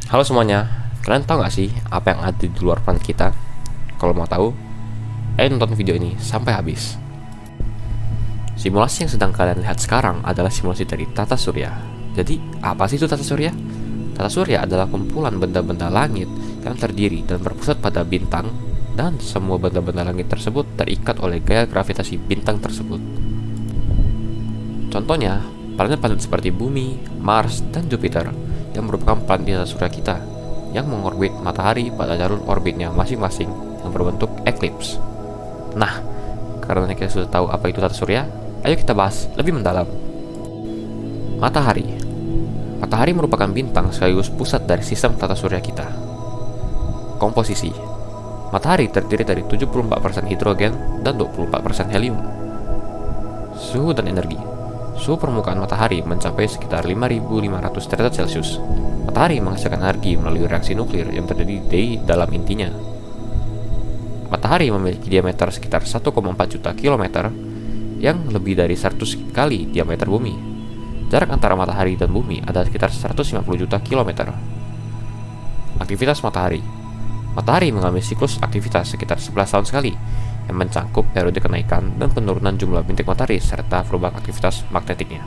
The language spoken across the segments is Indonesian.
Halo semuanya, kalian tahu gak sih apa yang ada di luar planet kita? Kalau mau tahu, ayo nonton video ini sampai habis. Simulasi yang sedang kalian lihat sekarang adalah simulasi dari tata surya. Jadi, apa sih itu tata surya? Tata surya adalah kumpulan benda-benda langit yang terdiri dan berpusat pada bintang, dan semua benda-benda langit tersebut terikat oleh gaya gravitasi bintang tersebut. Contohnya, planet-planet seperti Bumi, Mars, dan Jupiter yang merupakan planet di tata surya kita yang mengorbit matahari pada jalur orbitnya masing-masing yang berbentuk eklips. Nah, karena kita sudah tahu apa itu tata surya, ayo kita bahas lebih mendalam. Matahari. Matahari merupakan bintang sekaligus pusat dari sistem tata surya kita. Komposisi. Matahari terdiri dari 74% hidrogen dan 24% helium. Suhu dan energi. Suhu permukaan matahari mencapai sekitar 5.500 derajat Celcius. Matahari menghasilkan energi melalui reaksi nuklir yang terjadi di dalam intinya. Matahari memiliki diameter sekitar 1,4 juta kilometer, yang lebih dari 100 kali diameter bumi. Jarak antara matahari dan bumi adalah sekitar 150 juta kilometer. Aktivitas matahari. Matahari mengalami siklus aktivitas sekitar 11 tahun sekali, yang mencangkup periode kenaikan dan penurunan jumlah bintik matahari serta perubahan aktivitas magnetiknya.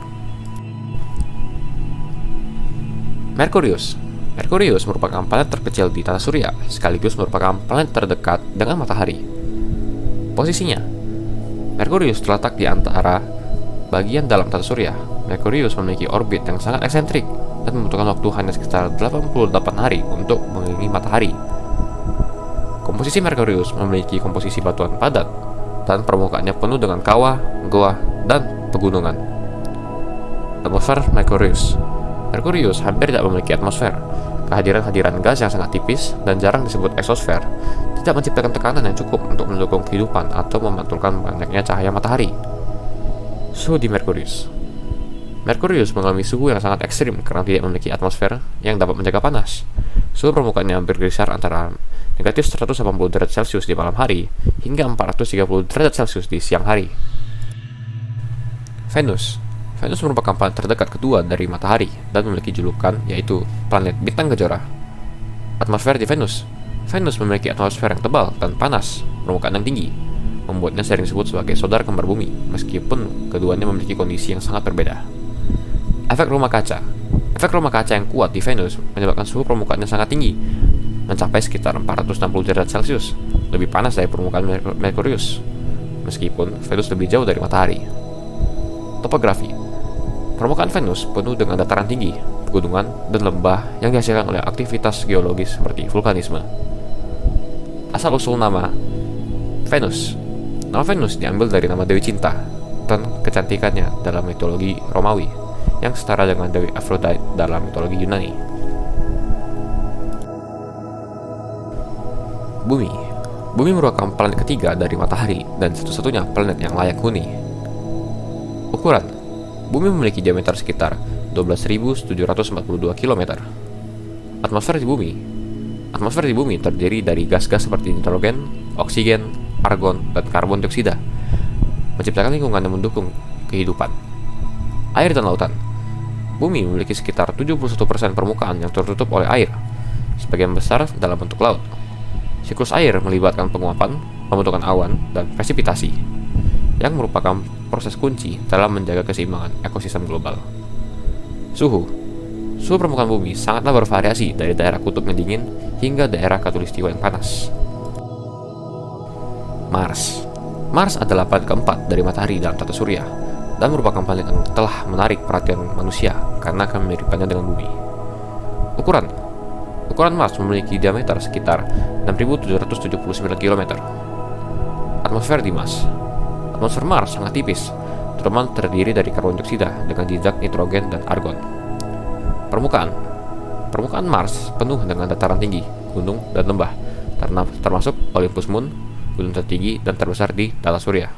Merkurius. Merkurius merupakan planet terkecil di tata surya, sekaligus merupakan planet terdekat dengan matahari. Posisinya, Merkurius terletak di antara bagian dalam tata surya. Merkurius memiliki orbit yang sangat eksentrik dan membutuhkan waktu hanya sekitar 88 hari untuk mengelilingi matahari. Komposisi Merkurius memiliki komposisi batuan padat dan permukaannya penuh dengan kawah, goa, dan pegunungan. Atmosfer Merkurius. Merkurius hampir tidak memiliki atmosfer. Kehadiran gas yang sangat tipis dan jarang disebut eksosfer tidak menciptakan tekanan yang cukup untuk mendukung kehidupan atau memantulkan banyaknya cahaya matahari. Suhu di Merkurius. Merkurius mengalami suhu yang sangat ekstrim karena tidak memiliki atmosfer yang dapat menjaga panas. Suhu permukaannya berkisar antara negatif 180 derajat Celcius di malam hari hingga 430 derajat Celcius di siang hari. Venus. Venus merupakan planet terdekat kedua dari matahari dan memiliki julukan yaitu planet bintang kejora. Atmosfer di Venus. Venus memiliki atmosfer yang tebal dan panas, permukaan yang tinggi, membuatnya sering disebut sebagai saudara kembar bumi, meskipun keduanya memiliki kondisi yang sangat berbeda. Efek rumah kaca. Efek rumah kaca yang kuat di Venus menyebabkan suhu permukaannya sangat tinggi, mencapai sekitar 460 derajat Celcius, lebih panas dari permukaan Merkurius, meskipun Venus lebih jauh dari matahari. Topografi. Permukaan Venus penuh dengan dataran tinggi, pegunungan, dan lembah yang dihasilkan oleh aktivitas geologis seperti vulkanisme. Asal-usul nama Venus. Nama Venus diambil dari nama Dewi Cinta dan kecantikannya dalam mitologi Romawi, yang setara dengan Dewi Aphrodite dalam mitologi Yunani. Bumi. Bumi merupakan planet ketiga dari matahari dan satu-satunya planet yang layak huni. Ukuran. Bumi memiliki diameter sekitar 12.742 km. Atmosfer di Bumi. Atmosfer di Bumi terdiri dari gas-gas seperti nitrogen, oksigen, argon, dan karbon dioksida, menciptakan lingkungan yang mendukung kehidupan. Air dan lautan. Bumi memiliki sekitar 71% permukaan yang tertutup oleh air, sebagian besar dalam bentuk laut. Siklus air melibatkan penguapan, pembentukan awan, dan presipitasi, yang merupakan proses kunci dalam menjaga keseimbangan ekosistem global. Suhu. Suhu permukaan bumi sangatlah bervariasi dari daerah kutub yang dingin hingga daerah khatulistiwa yang panas. Mars. Mars adalah planet keempat dari matahari dalam tata surya dan merupakan planet yang telah menarik perhatian manusia karena kemiripannya dengan bumi. Ukuran. Ukuran Mars memiliki diameter sekitar 6.779 km. Atmosfer di Mars. Atmosfer Mars sangat tipis, terutama terdiri dari karbon dioksida dengan jejak nitrogen dan argon. Permukaan. Permukaan Mars penuh dengan dataran tinggi, gunung, dan lembah, termasuk Olympus Moon, gunung tertinggi dan terbesar di tata surya.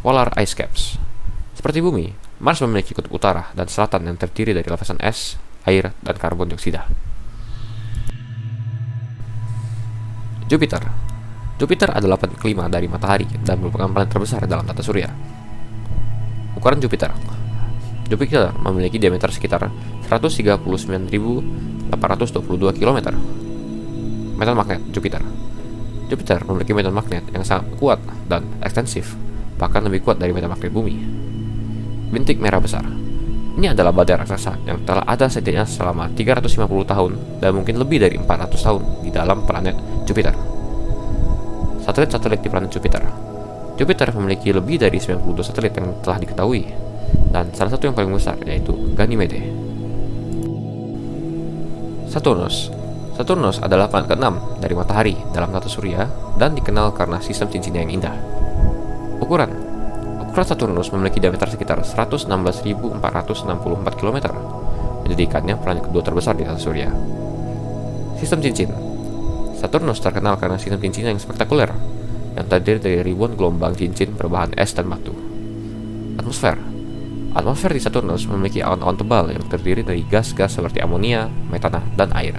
Polar ice caps. Seperti bumi, Mars memiliki kutub utara dan selatan yang terdiri dari lapisan es, air, dan karbon dioksida. Jupiter. Jupiter adalah planet kelima dari matahari dan merupakan planet terbesar dalam tata surya. Ukuran Jupiter. Jupiter memiliki diameter sekitar 139.800 822 km. Medan magnet Jupiter. Jupiter memiliki medan magnet yang sangat kuat dan ekstensif, bahkan lebih kuat dari medan magnet bumi. Bintik merah besar. Ini adalah badai raksasa yang telah ada setidaknya selama 350 tahun dan mungkin lebih dari 400 tahun di dalam planet Jupiter. Satelit-satelit di planet Jupiter. Jupiter memiliki lebih dari 92 satelit yang telah diketahui, dan salah satu yang paling besar yaitu Ganymede. Saturnus. Saturnus adalah planet ke-6 dari matahari dalam tata surya dan dikenal karena sistem cincinnya yang indah. Ukuran Saturnus memiliki diameter sekitar 116.464 km, menjadikannya planet kedua terbesar di tata surya. Sistem cincin. Saturnus terkenal karena sistem cincinnya yang spektakuler, yang terdiri dari ribuan gelombang cincin berbahan es dan batu. Atmosfer. Atmosfer di Saturnus memiliki awan-awan tebal yang terdiri dari gas-gas seperti amonia, metana, dan air.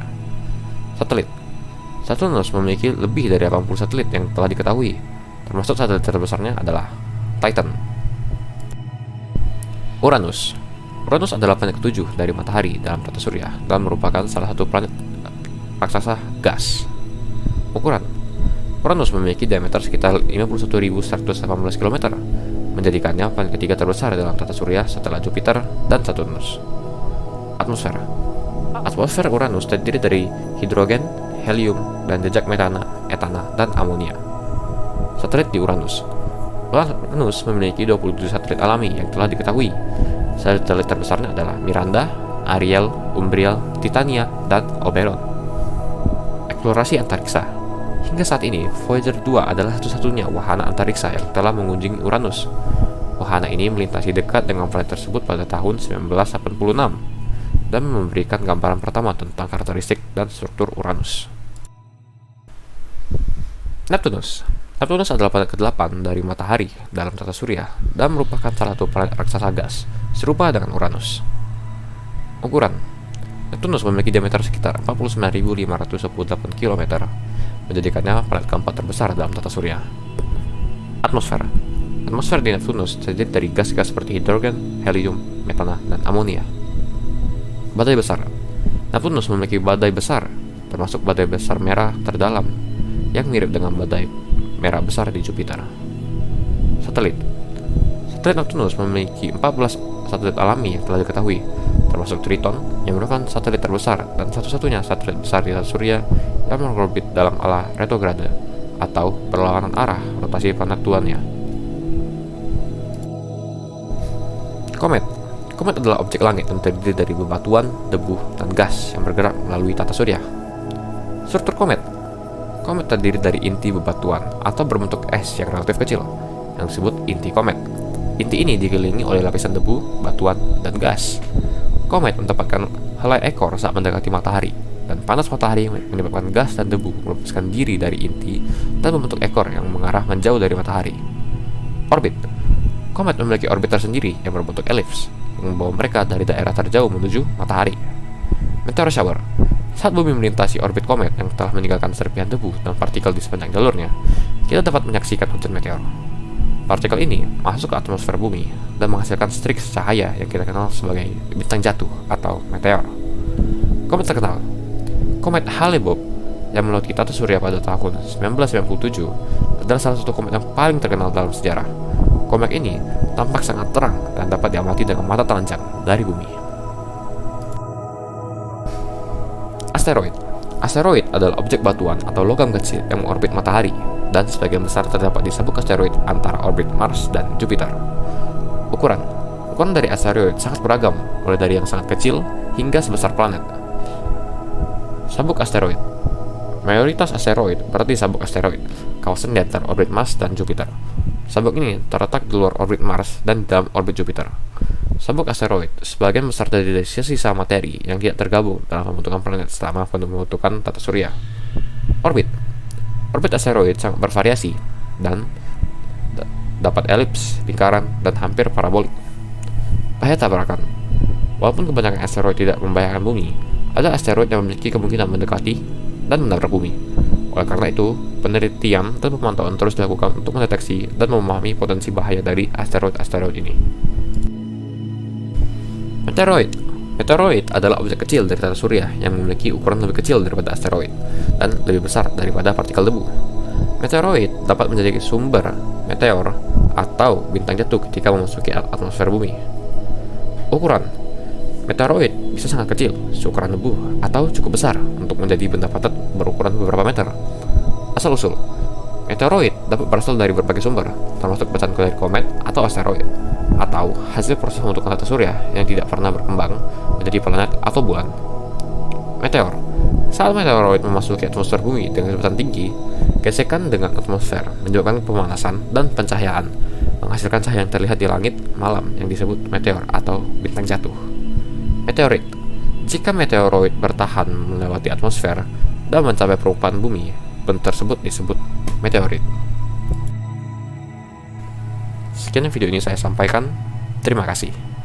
Satelit. Saturnus memiliki lebih dari 80 satelit yang telah diketahui, termasuk satelit terbesarnya adalah Titan. Uranus. Uranus adalah planet ke-7 dari matahari dalam tata surya dan merupakan salah satu planet raksasa gas. Ukuran. Uranus memiliki diameter sekitar 51.118 km, menjadikannya planet ketiga terbesar dalam tata surya setelah Jupiter dan Saturnus. Atmosfer. Atmosfer Uranus terdiri dari hidrogen, helium, dan jejak metana, etana, dan amonia. Satelit di Uranus. Uranus memiliki 27 satelit alami yang telah diketahui. Satelit terbesarnya adalah Miranda, Ariel, Umbriel, Titania, dan Oberon. Eksplorasi antariksa. Hingga saat ini, Voyager 2 adalah satu-satunya wahana antariksa yang telah mengunjungi Uranus. Wahana ini melintasi dekat dengan planet tersebut pada tahun 1986 dan memberikan gambaran pertama tentang karakteristik dan struktur Uranus. Neptunus. Neptunus adalah planet ke-8 dari matahari dalam tata surya dan merupakan salah satu planet raksasa gas, serupa dengan Uranus. Ukuran. Neptunus memiliki diameter sekitar 49.518 km, menjadikannya planet keempat terbesar dalam tata surya. Atmosfer. Atmosfer di Neptunus terdiri dari gas-gas seperti hidrogen, helium, metana, dan amonia. Badai besar. Neptunus memiliki badai besar, termasuk badai besar merah terdalam, yang mirip dengan badai merah besar di Jupiter. Satelit. Satelit Neptunus memiliki 14 satelit alami yang telah diketahui, termasuk Triton yang merupakan satelit terbesar dan satu-satunya satelit besar di tata surya yang mengorbit dalam ala retrograde atau berlawanan arah rotasi planet tuannya. Komet. Komet adalah objek langit yang terdiri dari bebatuan, debu, dan gas yang bergerak melalui tata surya. Struktur komet. Komet terdiri dari inti bebatuan atau berbentuk es yang relatif kecil, yang disebut inti komet. Inti ini dikelilingi oleh lapisan debu, batuan, dan gas. Komet mendapatkan helai ekor saat mendekati matahari, dan panas matahari menyebabkan gas dan debu melepaskan diri dari inti dan membentuk ekor yang mengarah menjauh dari matahari. Orbit. Komet memiliki orbit tersendiri yang berbentuk elips, yang membawa mereka dari daerah terjauh menuju matahari. Meteor shower. Saat bumi melintasi orbit komet yang telah meninggalkan serpihan debu dan partikel di sepanjang jalurnya, kita dapat menyaksikan hujan meteor. Partikel ini masuk ke atmosfer bumi dan menghasilkan strik cahaya yang kita kenal sebagai bintang jatuh atau meteor. Komet terkenal. Komet Hale-Bopp yang melewati tata surya pada tahun 1997 adalah salah satu komet yang paling terkenal dalam sejarah. Komet ini tampak sangat terang dan dapat diamati dengan mata telanjang dari bumi. Asteroid. Asteroid adalah objek batuan atau logam kecil yang mengorbit matahari, dan sebagian besar terdapat di sabuk asteroid antara orbit Mars dan Jupiter. Ukuran dari asteroid sangat beragam, mulai dari yang sangat kecil hingga sebesar planet. Sabuk asteroid. Mayoritas asteroid berada di sabuk asteroid, kawasan di antara orbit Mars dan Jupiter. Sabuk ini terletak di luar orbit Mars dan di dalam orbit Jupiter. Sabuk asteroid sebagian besar terdiri dari sisa materi yang tidak tergabung dalam pembentukan planet selama pembentukan tata surya. Orbit asteroid sangat bervariasi dan dapat elips, lingkaran, dan hampir parabolik. Bahaya tabrakan. Walaupun kebanyakan asteroid tidak membahayakan bumi, ada asteroid yang memiliki kemungkinan mendekati dan menabrak bumi. Oleh karena itu, penelitian dan pemantauan terus dilakukan untuk mendeteksi dan memahami potensi bahaya dari asteroid-asteroid ini. Meteoroid. Meteoroid adalah objek kecil dari tata surya yang memiliki ukuran lebih kecil daripada asteroid dan lebih besar daripada partikel debu. Meteoroid dapat menjadi sumber meteor atau bintang jatuh ketika memasuki atmosfer bumi. Ukuran meteoroid bisa sangat kecil, seukuran debu, atau cukup besar untuk menjadi benda padat berukuran beberapa meter. Asal-usul meteoroid dapat berasal dari berbagai sumber, termasuk bacaan dari komet atau asteroid, atau hasil proses pembentukan tata surya yang tidak pernah berkembang menjadi planet atau bulan. Meteor. Saat meteoroid memasuki atmosfer bumi dengan kecepatan tinggi, gesekan dengan atmosfer menyebabkan pemanasan dan pencahayaan, menghasilkan cahaya yang terlihat di langit malam yang disebut meteor atau bintang jatuh. Meteorit. Jika meteoroid bertahan melewati atmosfer dan mencapai permukaan bumi, benda tersebut disebut meteorit. Sekian video ini saya sampaikan. Terima kasih.